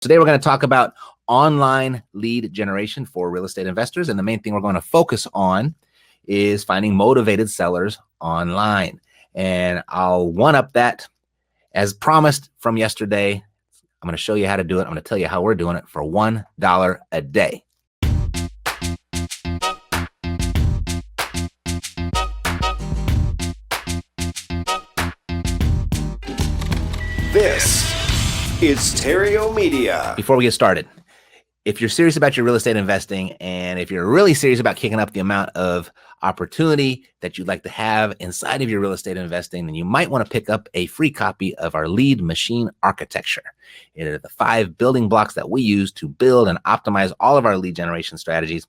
Today, we're going to talk about online lead generation for real estate investors. And the main thing we're going to focus on is finding motivated sellers online. And I'll one-up that as promised from yesterday. I'm going to show you how to do it. I'm going to tell you how we're doing it for $1 a day. This is Theriault Media. Before we get started, if you're serious about your real estate investing, and if you're really serious about kicking up the amount of opportunity that you'd like to have inside of your real estate investing, then you might want to pick up a free copy of our lead machine architecture. It are the 5 building blocks that we use to build and optimize all of our lead generation strategies.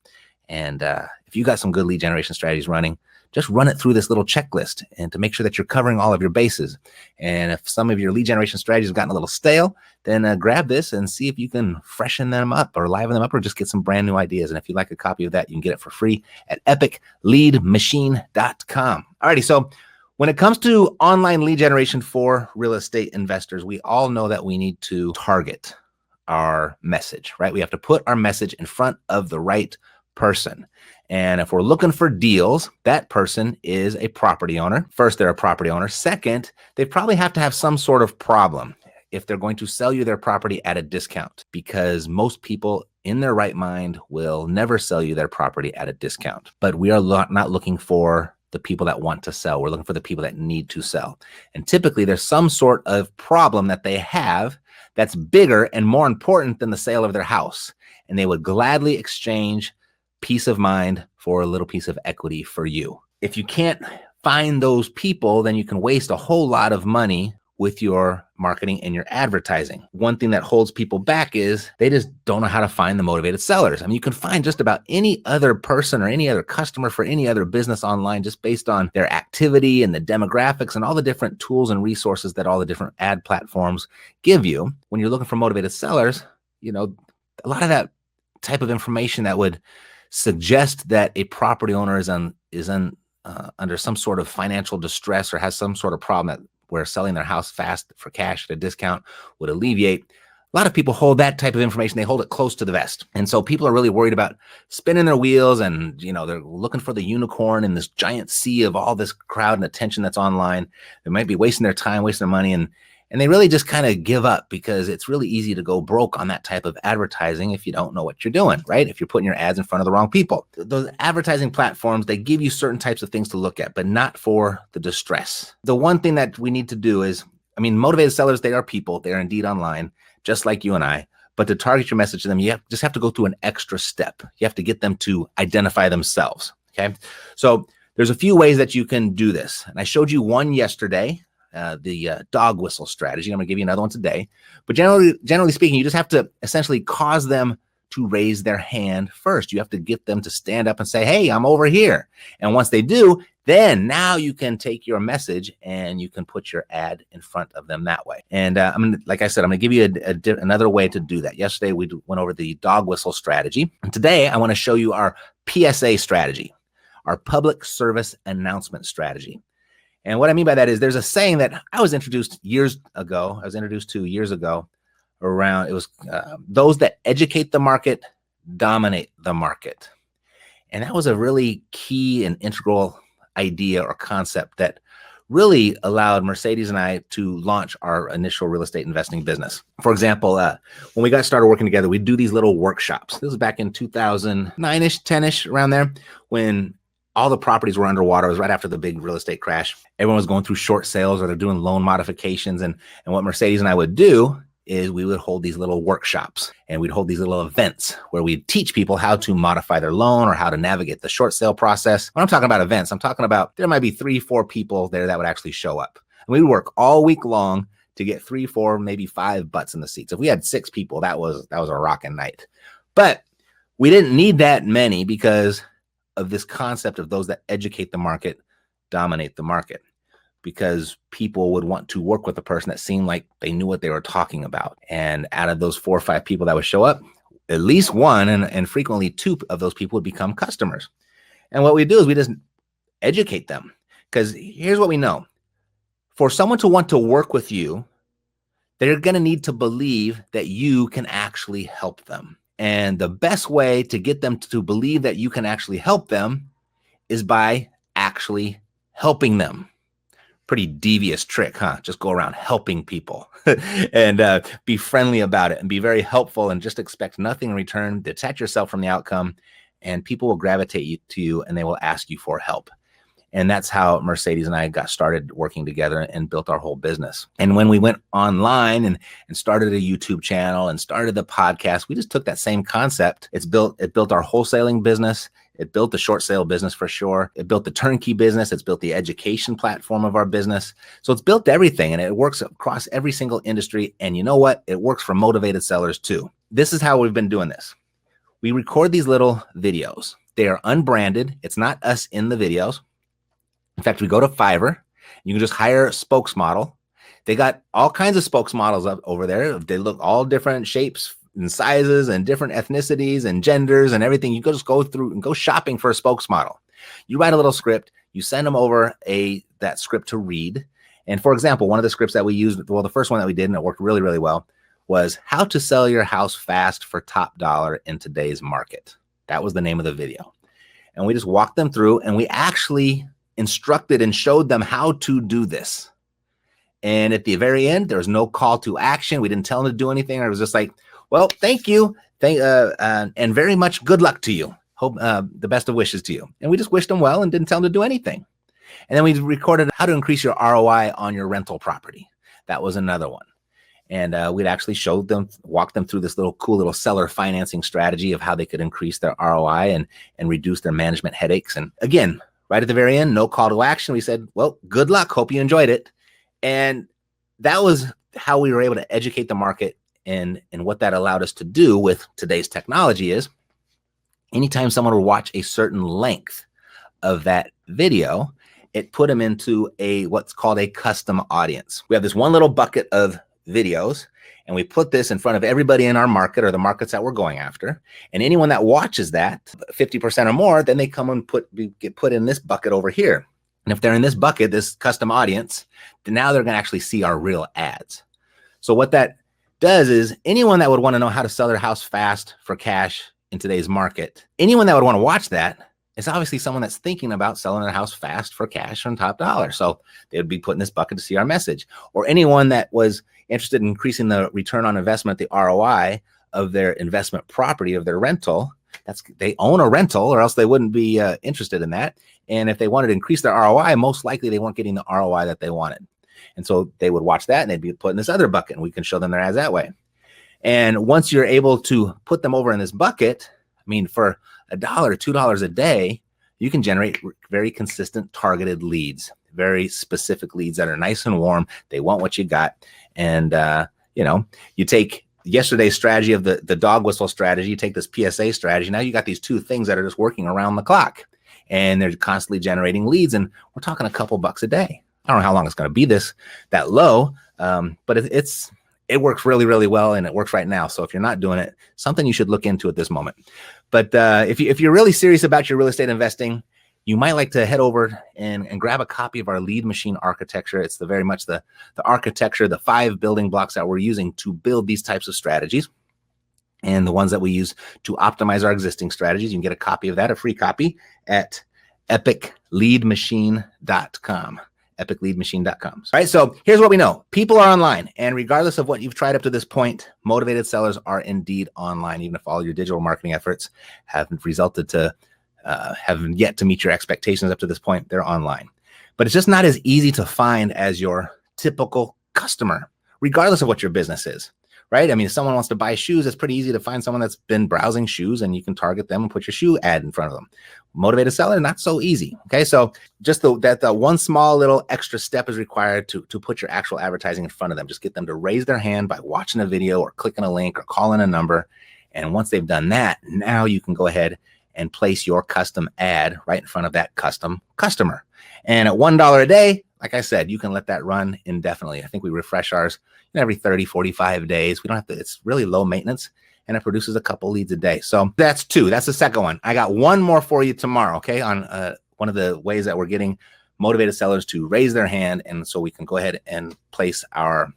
And if you got some good lead generation strategies running, just run it through this little checklist and to make sure that you're covering all of your bases. And if some of your lead generation strategies have gotten a little stale, then grab this and see if you can freshen them up or liven them up or just get some brand new ideas. And if you'd like a copy of that, you can get it for free at epicleadmachine.com. Alrighty, so when it comes to online lead generation for real estate investors, we all know that we need to target our message, right? We have to put our message in front of the right person. And if we're looking for deals, that person is a property owner. First, they're a property owner. Second, they probably have to have some sort of problem if they're going to sell you their property at a discount, because most people in their right mind will never sell you their property at a discount. But we are not looking for the people that want to sell. We're looking for the people that need to sell. And typically there's some sort of problem that they have that's bigger and more important than the sale of their house. And they would gladly exchange peace of mind for a little piece of equity for you. If you can't find those people, then you can waste a whole lot of money with your marketing and your advertising. One thing that holds people back is they just don't know how to find the motivated sellers. I mean, you can find just about any other person or any other customer for any other business online just based on their activity and the demographics and all the different tools and resources that all the different ad platforms give you. When you're looking for motivated sellers, you know, a lot of that type of information that would suggest that a property owner is under some sort of financial distress or has some sort of problem where selling their house fast for cash at a discount would alleviate. A lot of people hold that type of information. They hold it close to the vest. And so people are really worried about spinning their wheels and, you know, they're looking for the unicorn in this giant sea of all this crowd and attention that's online. They might be wasting their time, wasting their money, and they really just kind of give up because it's really easy to go broke on that type of advertising if you don't know what you're doing, right? If you're putting your ads in front of the wrong people. Those advertising platforms, they give you certain types of things to look at, but not for the distress. The one thing that we need to do is, I mean, motivated sellers, they are people. They are indeed online, just like you and I. But to target your message to them, you just have to go through an extra step. You have to get them to identify themselves, okay? So there's a few ways that you can do this. And I showed you one yesterday. The dog whistle strategy. I'm going to give you another one today. But generally speaking, you just have to essentially cause them to raise their hand first. You have to get them to stand up and say, hey, I'm over here. And once they do, then now you can take your message and you can put your ad in front of them that way. And like I said, I'm going to give you another way to do that. Yesterday, we went over the dog whistle strategy. And today, I want to show you our PSA strategy, our public service announcement strategy. And what I mean by that is there's a saying that I was introduced to years ago around, it was those that educate the market, dominate the market. And that was a really key and integral idea or concept that really allowed Mercedes and I to launch our initial real estate investing business. For example, when we got started working together, we'd do these little workshops. This was back in 2009-ish, 10-ish, around there, when all the properties were underwater. It was right after the big real estate crash. Everyone was going through short sales or they're doing loan modifications. And what Mercedes and I would do is we would hold these little workshops and we'd hold these little events where we'd teach people how to modify their loan or how to navigate the short sale process. When I'm talking about events, I'm talking about there might be 3-4 people there that would actually show up. And we would work all week long to get 3, 4, maybe 5 butts in the seats. If we had 6 people, that was a rocking night. But we didn't need that many because of this concept of those that educate the market, dominate the market, because people would want to work with a person that seemed like they knew what they were talking about. And out of those 4 or 5 people that would show up, at least 1 and frequently 2 of those people would become customers. And what we do is we just educate them, because here's what we know. For someone to want to work with you, they're going to need to believe that you can actually help them. And the best way to get them to believe that you can actually help them is by actually helping them. Pretty devious trick, huh? Just go around helping people and be friendly about it and be very helpful and just expect nothing in return. Detach yourself from the outcome, and people will gravitate to you and they will ask you for help. And that's how Mercedes and I got started working together and built our whole business. And when we went online and started a YouTube channel and started the podcast, we just took that same concept. It built our wholesaling business. It built the short sale business for sure. It built the turnkey business. It's built the education platform of our business. So it's built everything, and it works across every single industry. And you know what? It works for motivated sellers too. This is how we've been doing this. We record these little videos. They are unbranded. It's not us in the videos. In fact, we go to Fiverr. You can just hire a spokesmodel. They got all kinds of spokesmodels up over there. They look all different shapes and sizes and different ethnicities and genders and everything. You can just go through and go shopping for a spokesmodel. You write a little script. You send them over that script to read. And for example, one of the scripts that we used, well, the first one that we did, and it worked really, really well, was how to sell your house fast for top dollar in today's market. That was the name of the video. And we just walked them through, and we actually instructed and showed them how to do this. And at the very end, there was no call to action. We didn't tell them to do anything. I was just like, well, thank you. And very much good luck to you. Hope the best of wishes to you. And we just wished them well and didn't tell them to do anything. And then we recorded how to increase your ROI on your rental property. That was another one. And we'd actually showed them, walked them through this cool little seller financing strategy of how they could increase their ROI and reduce their management headaches. And again, right at the very end, no call to action. We said, well, good luck. Hope you enjoyed it. And that was how we were able to educate the market. And what that allowed us to do with today's technology is anytime someone would watch a certain length of that video, it put them into what's called a custom audience. We have this one little bucket of videos, and we put this in front of everybody in our market or the markets that we're going after. And anyone that watches that 50% or more, then they come and get put in this bucket over here. And if they're in this bucket, this custom audience, then now they're going to actually see our real ads. So what that does is anyone that would want to know how to sell their house fast for cash in today's market, anyone that would want to watch that is obviously someone that's thinking about selling their house fast for cash on top dollar. So they would be put in this bucket to see our message. Or anyone that was interested in increasing the return on investment, the ROI of their investment property, of their rental. They own a rental, or else they wouldn't be interested in that. And if they wanted to increase their ROI, most likely they weren't getting the ROI that they wanted. And so they would watch that and they'd be put in this other bucket, and we can show them their ads that way. And once you're able to put them over in this bucket, I mean, for $1, $2 a day, you can generate very consistent targeted leads, very specific leads that are nice and warm. They want what you got. And, you take yesterday's strategy of the dog whistle strategy, you take this PSA strategy. Now you got these two things that are just working around the clock, and they're constantly generating leads. And we're talking a couple bucks a day. I don't know how long it's going to be that low, but it works really, really well, and it works right now. So if you're not doing it, something you should look into at this moment. But if you're really serious about your real estate investing, you might like to head over and grab a copy of our lead machine architecture. It's very much the architecture, the 5 building blocks that we're using to build these types of strategies, and the ones that we use to optimize our existing strategies. You can get a copy of that, a free copy, at epicleadmachine.com. epicleadmachine.com. All right, so here's what we know. People are online, and regardless of what you've tried up to this point, motivated sellers are indeed online, even if all your digital marketing efforts haven't yet to meet your expectations up to this point. They're online. But it's just not as easy to find as your typical customer, regardless of what your business is, right? I mean, if someone wants to buy shoes, it's pretty easy to find someone that's been browsing shoes, and you can target them and put your shoe ad in front of them. Motivated seller, not so easy. Okay, so just that one small little extra step is required to put your actual advertising in front of them. Just get them to raise their hand by watching a video or clicking a link or calling a number. And once they've done that, now you can go ahead and place your custom ad right in front of that custom customer. And at $1 a day, like I said, you can let that run indefinitely. I think we refresh ours every 30, 45 days. We don't have to, it's really low maintenance, and it produces a couple leads a day. So that's 2. That's the second one. I got one more for you tomorrow, okay, on one of the ways that we're getting motivated sellers to raise their hand, and so we can go ahead and place our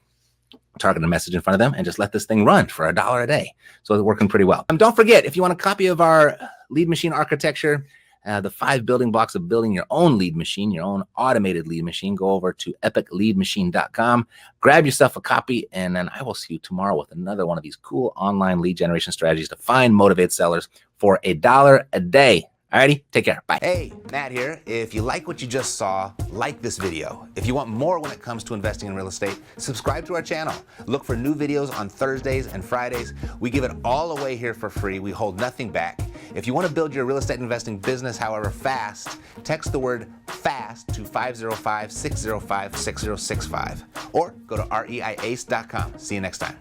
target a message in front of them, and just let this thing run for $1 a day. So it's working pretty well. Don't forget, if you want a copy of our lead machine architecture, the 5 building blocks of building your own lead machine, your own automated lead machine, go over to epicleadmachine.com, grab yourself a copy, and then I will see you tomorrow with another one of these cool online lead generation strategies to find motivated sellers for $1 a day. Alrighty, take care. Bye. Hey, Matt here. If you like what you just saw, like this video. If you want more when it comes to investing in real estate, subscribe to our channel. Look for new videos on Thursdays and Fridays. We give it all away here for free. We hold nothing back. If you want to build your real estate investing business, however, fast, text the word FAST to 505-605-6065 or go to reiace.com. See you next time.